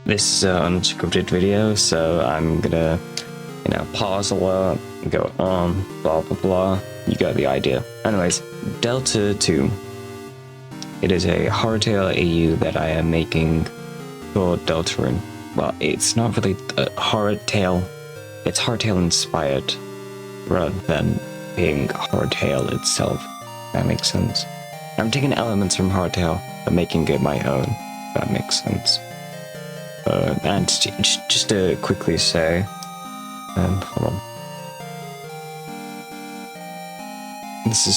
This is an unscripted video, so I'm gonna, pause a lot, go on, blah blah blah. You got the idea. Anyways, Deltarune. It is a horrortale AU that I am making for Deltarune. Well, it's not really a horrortale. It's horrortale inspired, rather than being horrortale itself. That makes sense. I'm taking elements from horrortale, but making it my own. That makes sense. And just to quickly say, hold on. This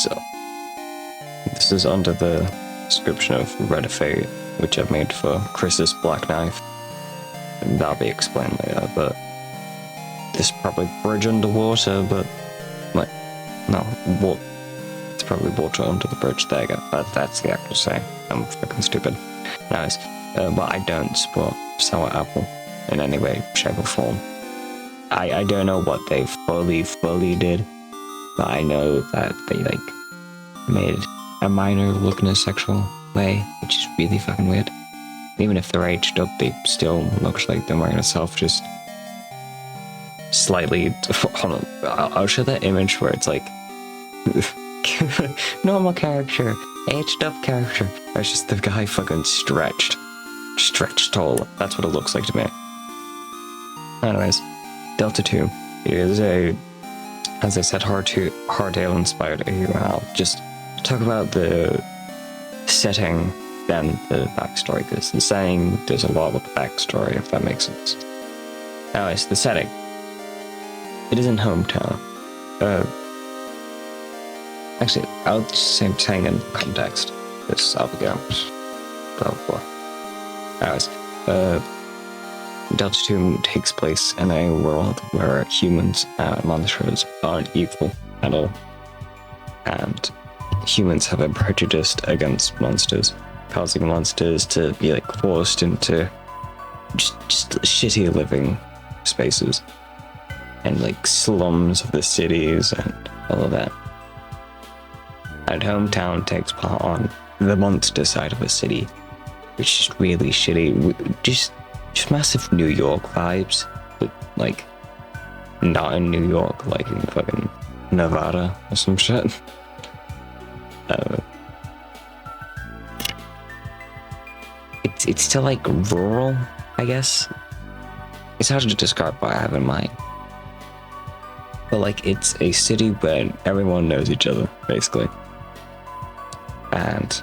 is under the description of Red of Fate, which I've made for Chris's Black Knife. And that'll be explained later, but this is probably bridge underwater, but like, no, it's probably water under the bridge. There you go. That's the actual saying. I'm fucking stupid. Anyways, but I don't support sour apple in any way, shape, or form. I don't know what they fully did, but I know that they made a minor look in a sexual way, which is really fucking weird. Even if they're aged up, they still look like they're wearing a self, just slightly. Hold on, I'll show that image where it's like normal character, aged up character. It's just the guy fucking stretched tall. That's what it looks like to me. Anyways, Deltarune. It is a, as I said, horrortale inspired AU. I'll just talk about the setting, then the backstory, because the setting does a lot with the backstory, if that makes sense. Anyways, the setting. It is in hometown. Actually, I'll just say saying in context. This I'll begin. Blah blah. Anyways, Deltarune takes place in a world where humans and monsters aren't equal at all, and humans have a prejudice against monsters, causing monsters to be forced into just shitty living spaces and slums of the cities and all of that. And hometown takes part on the monster side of a city, which is really shitty. Just massive New York vibes, but not in New York, in fucking Nevada or some shit. It's still rural, I guess. It's hard to describe what I have in mind. But it's a city where everyone knows each other, basically. And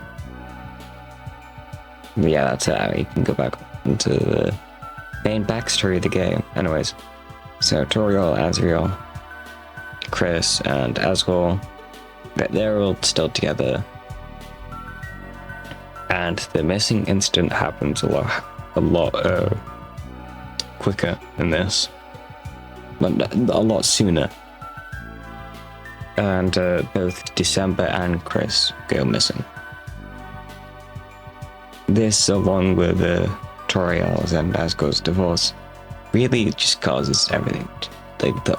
yeah, that's it. You can go back into the main backstory of the game. Anyways, so Toriel, Azrael, Chris, and Asgore, they're all still together. And the missing incident happens a lot quicker in this, but a lot sooner. And both December and Chris go missing. This, along with Toriel's and Asgore's divorce, really just causes everything.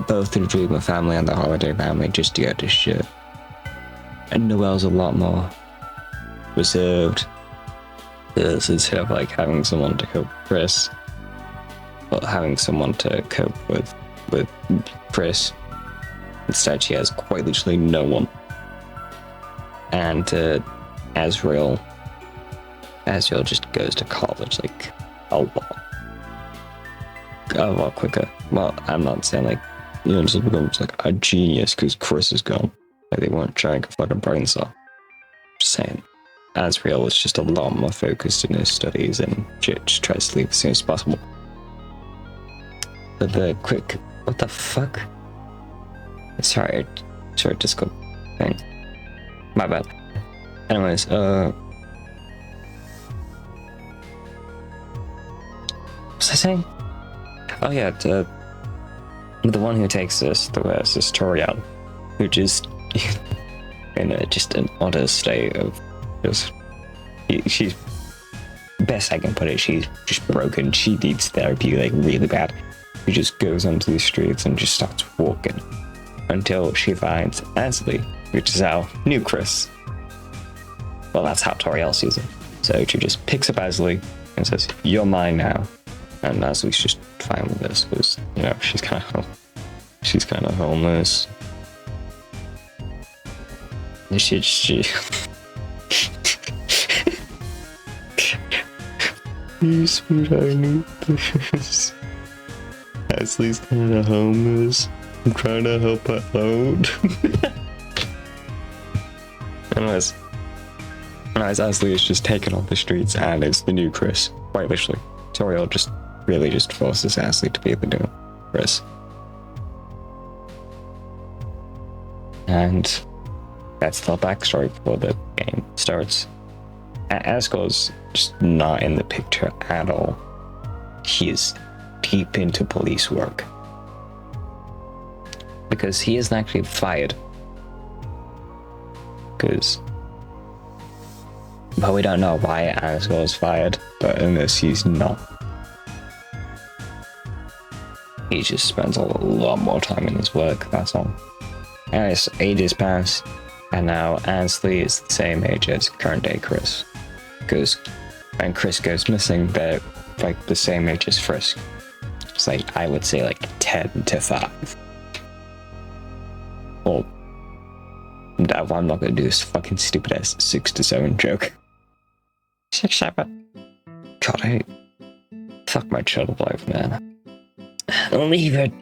Both the Dreamer family and the Holiday family just to go to shit. And Noelle's a lot more reserved. Instead of having someone to cope with Chris, but having someone to cope with Chris, instead she has quite literally no one. And Azrael just goes to college a lot quicker. Well, I'm not saying just becomes a genius because Chris is gone. They weren't trying a fucking brain cell. Just saying. Azrael is just a lot more focused in his studies and just tries to leave as soon as possible. But the quick, what the fuck? Sorry, short Discord thing. My bad. Anyways, what was I saying? Oh yeah, the one who takes this the worst is Toriel, who just in just an utter state of she's, best I can put it, she's just broken. She needs therapy really bad. She just goes onto the streets and just starts walking until she finds Ansley, which is our new Chris. Well, that's how Toriel sees it. So she just picks up Ansley and says, "You're mine now," And Leslie's just fine with this because, you know, she's kind of homeless. She you sweet, I need this. Leslie's kind of homeless. I'm trying to help her out. Anyways, Leslie is just taken off the streets, and it's the new Chris. Quite literally. Toriel just really just forces Ashley to be the new Chris. And that's the backstory before the game starts. Asgard's just not in the picture at all. He is deep into police work. Because he isn't actually fired. But we don't know why Asgard's fired, but in this he's not. He just spends a lot more time in his work, that's all. Anyways, ages pass, and now Ansley is the same age as current day Chris. Because when Chris goes missing, they're like the same age as Frisk. It's like, I would say like 10 to 5. Well, I'm not gonna do this fucking stupid ass 6 to 7 joke. 6, 7. God, fuck my child life, man. Leave it.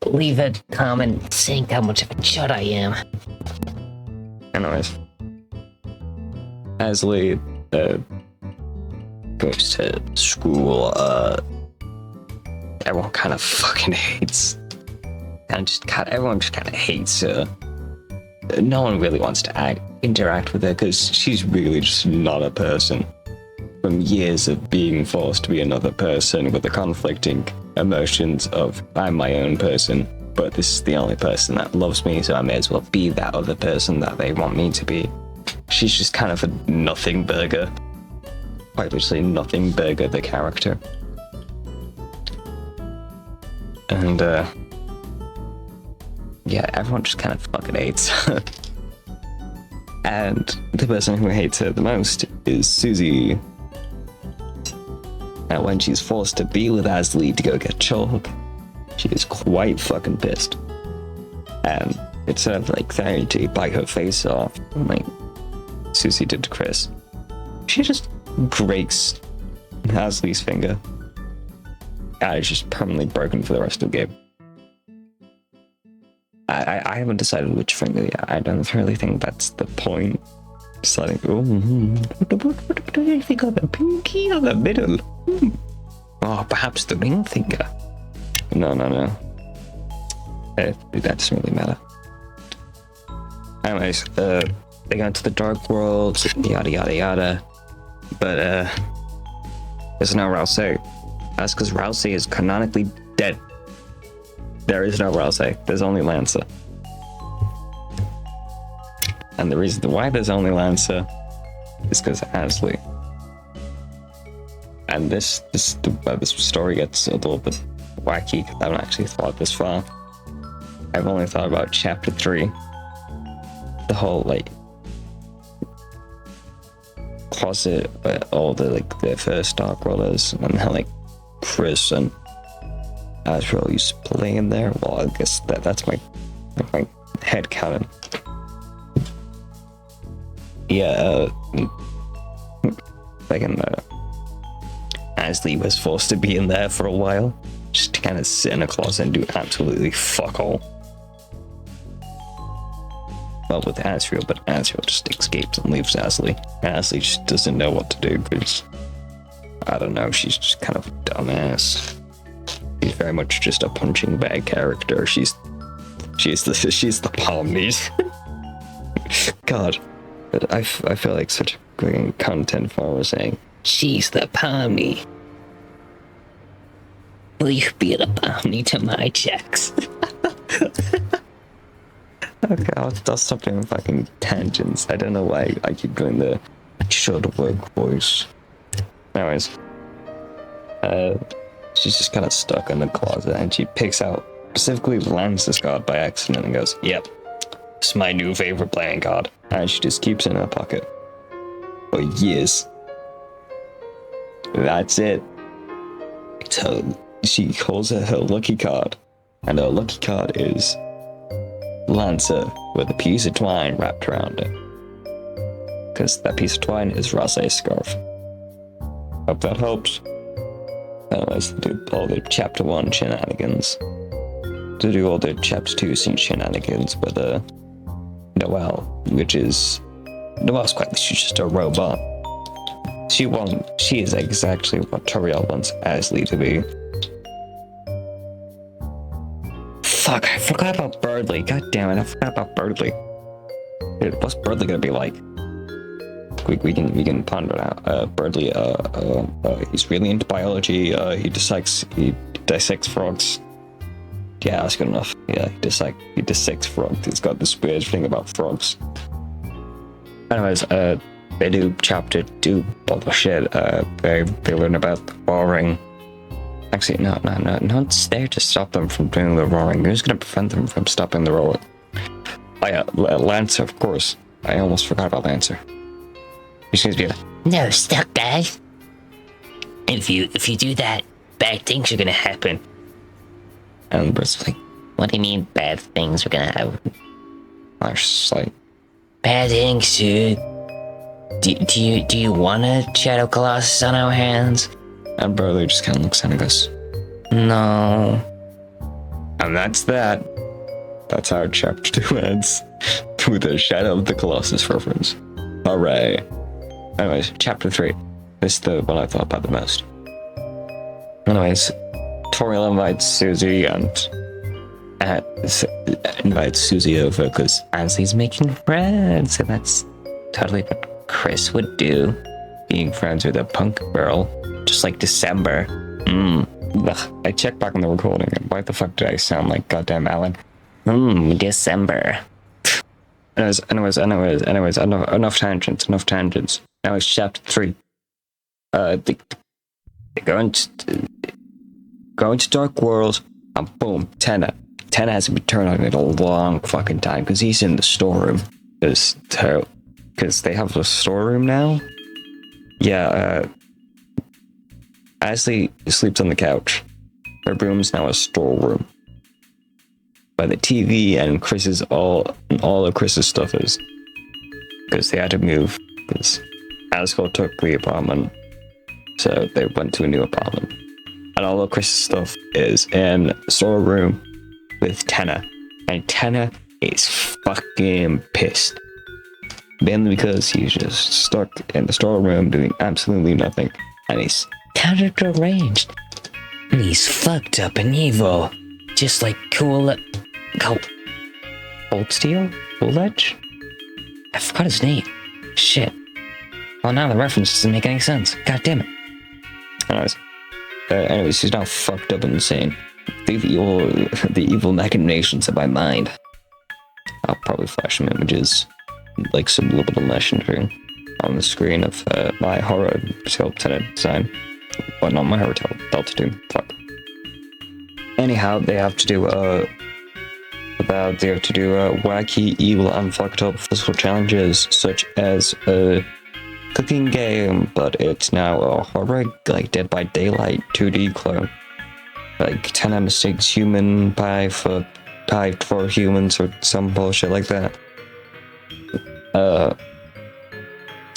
Leave it, comment, saying how much of a chud I am. Anyways, Ashley goes to school. Everyone kind of fucking hates. Everyone just kind of hates her. No one really wants to interact with her because she's really just not a person. From years of being forced to be another person with the conflicting emotions of I'm my own person, but this is the only person that loves me, so I may as well be that other person that they want me to be. She's just kind of a nothing burger. Quite literally nothing burger, the character. And yeah, everyone just kind of fucking hates her. And the person who hates her the most is Susie. And when she's forced to be with Ashley to go get chalk, she is quite fucking pissed. And instead of like trying to bite her face off, like Susie did to Chris, she just breaks Ashley's finger. And it's just permanently broken for the rest of the game. I haven't decided which finger yet. I don't really think that's the point. Deciding, what do you think of the pinky or the middle? Oh, perhaps the ring finger. No. That doesn't really matter. Anyways, they go into the dark world, yada yada yada. But there's no Rousey. That's because Rousey is canonically dead. There is no Rousey. There's only Lancer. And the reason why there's only Lancer is because Ashley. And this story gets a little bit wacky because I haven't actually thought this far. I've only thought about chapter 3. The whole like closet where all the first Dark Worlders and how like Chris and Azrael used to play in there. Well, I guess that's my head canon. Yeah, like in Ashley was forced to be in there for a while, just to kind of sit in a closet and do absolutely fuck all. Well, with Azrael, but Azrael just escapes and leaves Ashley. Ashley just doesn't know what to do because, I don't know, she's just kind of a dumbass. She's very much just a punching bag character. She's the palm knees. God, but I feel like such a great content farmer saying she's the palm knee. Will you be the palm knee to my checks? Okay, I'll stop doing fucking tangents. I don't know why I keep doing the should work voice. Anyways, she's just kind of stuck in the closet and she picks out specifically Lance's card by accident and goes, yep, it's my new favorite playing card. And she just keeps it in her pocket for years. That's it. So she holds her lucky card, and her lucky card is Lancer with a piece of twine wrapped around it. Because that piece of twine is Rase's scarf. Hope that helps. Anyways, to do all the chapter 1 shenanigans. To do all the chapter 2 scene shenanigans with Noelle, which is... Noelle's quite... She's just a robot. She is exactly what Toriel wants Asley to be. Fuck, I forgot about Birdley. God damn it, I forgot about Birdley. Dude, what's Birdley gonna be like? We can ponder it out. Birdley, he's really into biology. He dissects frogs. Yeah, that's good enough. Yeah, he dissects frogs. He's got this weird thing about frogs. Anyways, they do chapter 2 bullshit. They learn about the roaring. Actually, no, it's there to stop them from doing the roaring. Who's gonna prevent them from stopping the roaring? Oh yeah, Lancer, of course. I almost forgot about Lancer. He's gonna be like, No, stop, guys. If you do that, bad things are gonna happen. and Britt's like, What do you mean bad things are gonna happen? I'm just like, Bad things, dude. Do you want a Shadow Colossus on our hands? and Burley just kind of looks at him and goes, No. and that's that. That's how chapter 2 ends, with a Shadow of the Colossus reference. Hooray. Anyways, chapter 3. This is the one I thought about the most. Anyways, Toriel invites Susie over because Ansley's making friends, and that's totally what Chris would do. Being friends with a punk girl, just like December. Ugh. I checked back on the recording, and why the fuck did I sound like goddamn Alan? December. Anyways, enough tangents. Now it's chapter 3. They go into Dark World, and boom, Tenna hasn't been turned on in a long fucking time, because he's in the storeroom. Because they have a storeroom now? Yeah, Asley sleeps on the couch. Her room's now a storeroom. By the TV and all of Chris's stuff is. Because they had to move, because Asgore took the apartment, so they went to a new apartment. And all of Chris's stuff is in the storeroom with Tenna. And Tenna is fucking pissed. Mainly because he's just stuck in the storeroom doing absolutely nothing. And he's Kind of deranged. And he's fucked up and evil. Just like Cold Steel? Coolidge? I forgot his name. Shit. Well, now the reference doesn't make any sense. God damn it. Anyways, he's now fucked up and insane. The evil machinations of my mind. I'll probably flash some images, like subliminal messaging, on the screen of my horrortale tenant design. Well, not my horrortale, Deltarune. Fuck. Anyhow, they have to do wacky, evil, and fucked up physical challenges, such as a cooking game, but it's now a horror, like Dead by Daylight 2D clone. Like 10 mistakes human pie for humans or some bullshit like that.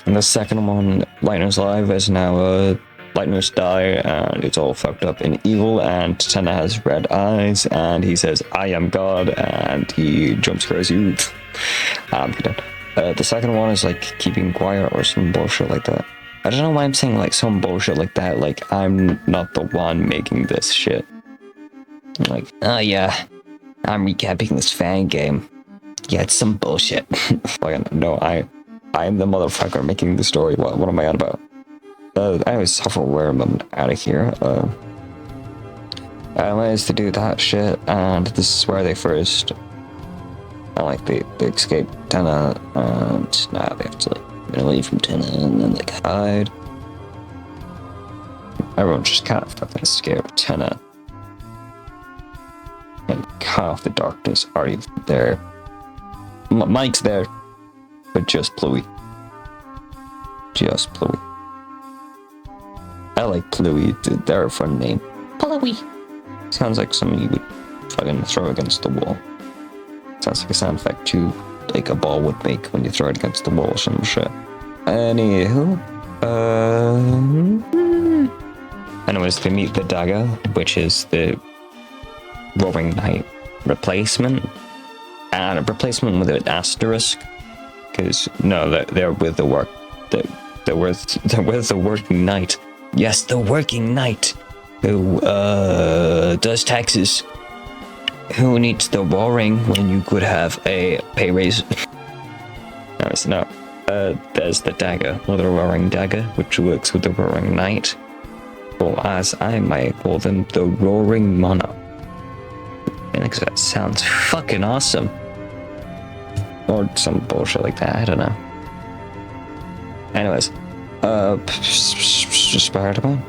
And the second one, Lightner's Live, is now Lightner's Die, and it's all fucked up and evil, and Tenna has red eyes, and he says, I am God, and he jump scares you. I'm dead. The second one is like keeping quiet or some bullshit like that. I don't know why I'm saying like some bullshit like that, like I'm not the one making this shit. Like, oh yeah, I'm recapping this fan game. Yeah, it's some bullshit. Like, no, I am the motherfucker making the story. What am I on about? Anyways, self-aware, I'm out of here. I managed to do that shit, and this is where they first, they escape Tenna, and now they have to get away from Tenna, and then they hide. Everyone's just kind of fucking scared of Tenna. And half the darkness are even there. Mike's there, but just Bluey. Just Bluey. I like Pluie. They're a fun name. Pluie. Sounds like something you would fucking throw against the wall. Sounds like a sound effect too, like a ball would make when you throw it against the wall or some shit. Anywho, anyways, they meet the dagger, which is the Roaring Knight replacement, and a replacement with an asterisk, because no, they're with the work, they're with the working knight. Yes, the working knight who does taxes. Who needs the roaring when you could have a pay raise? No, it's not. There's the dagger, or the roaring dagger, which works with the roaring knight, or as I might call them, the roaring monarch. I think that sounds fucking awesome. Or some bullshit like that, I don't know. Anyways, Spider-Man.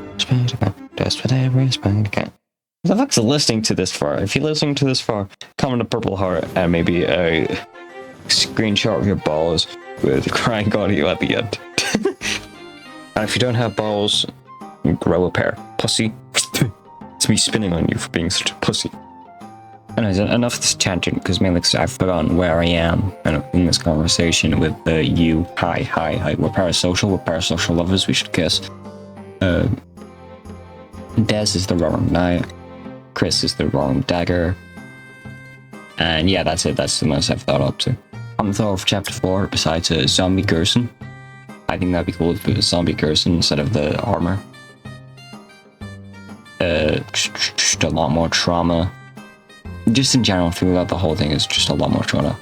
Who the fuck's listening to this far? If you're listening to this far, comment a purple heart and maybe a screenshot of your balls with crying audio at the end. And if you don't have balls, grow a pair. Pussy. It's me spinning on you for being such a pussy. Anyways, enough of this tangent, because mainly I've forgotten where I am in this conversation with you. Hi. We're parasocial lovers, we should kiss. Des is the roaring knight. Chris is the roaring dagger. And yeah, that's it. That's the most I've thought up to. On the thought of chapter 4, besides a zombie Gerson. I think that'd be cool if it was zombie Gerson instead of the armor. Just a lot more trauma. Just in general, throughout the whole thing is just a lot more trauma.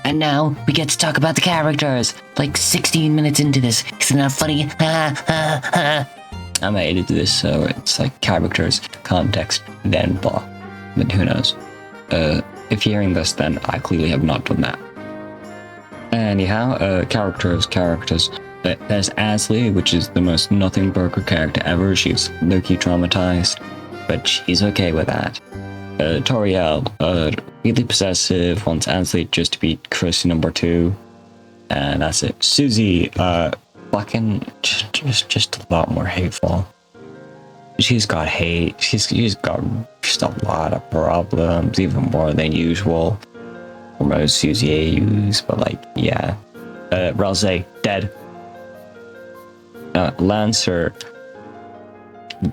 And now we get to talk about the characters. Like 16 minutes into this. Isn't that funny? I might edit this so it's like characters, context, then blah. But who knows? If you're hearing this, then I clearly have not done that. Anyhow, characters. There's Asley, which is the most nothing burger character ever. She's low-key traumatized, but she's okay with that. Toriel, really possessive, wants Ansley just to be Chris number 2, and that's it. Susie, fucking just a lot more hateful. She's got hate. She's got just a lot of problems, even more than usual for most Susie AUs. But like, yeah. Rose, dead. Lancer,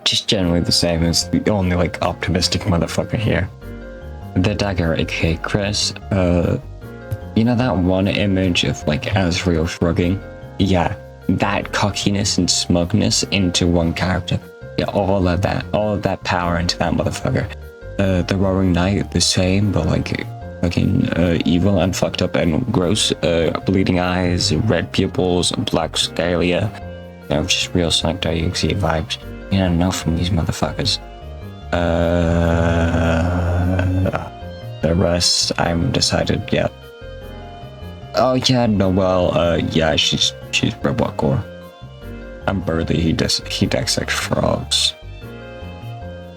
just generally the same as the only like optimistic motherfucker here. The dagger, aka Chris, you know that one image of like Azrael shrugging? Yeah, that cockiness and smugness into one character. Yeah, all of that power into that motherfucker. The Roaring Knight, the same, but like fucking evil and fucked up and gross. Bleeding eyes, red pupils, black scalia. You know, just real Sonic .exe vibes. You don't know from these motherfuckers. The rest, I haven't decided yet. Oh yeah, Noelle, yeah, she's robot core. And Burley, he dissects frogs.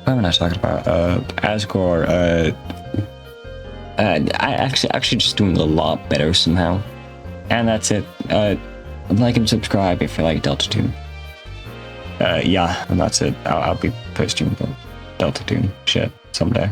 What am I talking about? Asgore, I actually just doing a lot better somehow. And that's it. Like and subscribe if you like Deltarune. Yeah, and that's it. I'll be posting Deltarune shit someday.